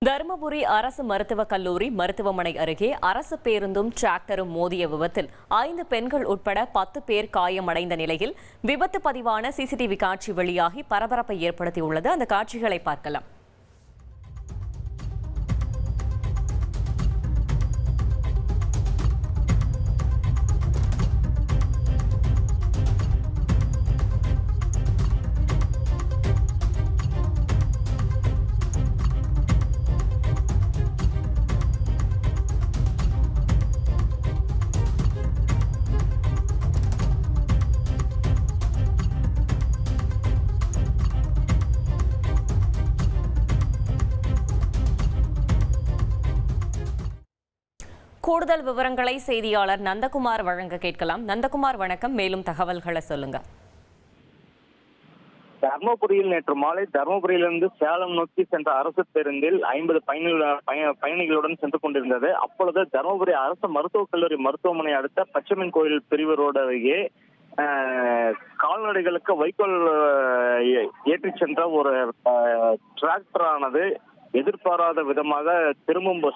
தருமபுரி அரசு மருத்துவக் கல்லூரி மருத்துவமனை அருகே அரசு பேருந்தும் டிராக்டரும் மோதிய விபத்தில் 5 பெண்கள் உட்பட 10 பேர் காயமடைந்த நிலையில் விபத்து பதிவான சிசிடிவி காட்சி வெளியாகி பரபரப்பை ஏற்படுத்தியுள்ளது. அந்த காட்சிகளை பார்க்கலாம். கூடுதல் விவரங்களை செய்தியாளர் நந்தகுமார் வழங்க கேட்கலாம். நந்தகுமார், வணக்கம். மேலும் தகவல்களை சொல்லுங்க. தர்மபுரியில் நேற்று மாலை தர்மபுரியிலிருந்து சேலம் நோக்கி சென்ற அரசு பேருந்தில் 50 பயணிகளுடன் சென்று கொண்டிருந்தது. அப்பொழுது தர்மபுரி அரசு மருத்துவக் கல்லூரி மருத்துவமனை அடுத்த பச்சைமன் கோயில் பிரிவு ரோடு அருகே கால்நடைகளுக்கு வைக்கோல் ஏற்றி சென்ற ஒரு டிராக்டரானது எதிர்பாராத விதமாக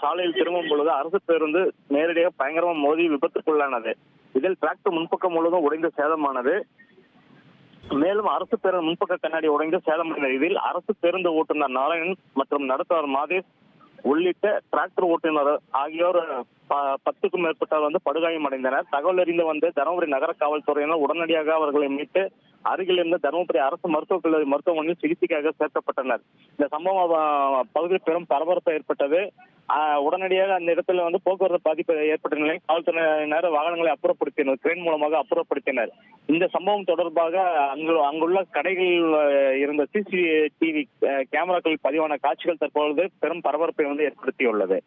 சாலையில் திரும்பும் பொழுது அரசு பேருந்து நேரடியாக பயங்கரமாக மோதி விபத்துக்குள்ளானது. இதில் டிராக்டர் முன்பக்கம் முழுவதும் உடைந்து சேதமானது. மேலும் அரசு பேருந்து முன்பக்க கண்ணாடி உடைந்து சேதமடைந்த இதில் அரசு பேருந்து ஓட்டுநர் நாராயணன் மற்றும் நடத்துவர் மாதேஷ் உள்ளிட்ட டிராக்டர் ஓட்டுநர் ஆகியோர் 10க்கும் மேற்பட்டவர் படுகாயம் அடைந்தனர். தகவல் அறிந்து வந்த தருமபுரி நகர காவல்துறையினர் உடனடியாக அவர்களை மீட்டு அருகில் இருந்த தருமபுரி அரசு மருத்துவக் கல்லூரி மருத்துவமனையில் சிகிச்சைக்காக சேர்க்கப்பட்டனர். இந்த சம்பவம் பகுதியில் பெரும் பரபரப்பு ஏற்பட்டது. உடனடியாக அந்த இடத்துல போக்குவரத்து பாதிப்பு ஏற்பட்ட நிலையில் காவல்துறையினர் வாகனங்களை அப்புறப்படுத்தினர், கிரேன் மூலமாக அப்புறப்படுத்தினர். இந்த சம்பவம் தொடர்பாக அங்குள்ள கடைகளில் இருந்த சிசிடிவி கேமராக்களில் பதிவான காட்சிகள் தற்பொழுது பெரும் பரபரப்பை ஏற்படுத்தியுள்ளது.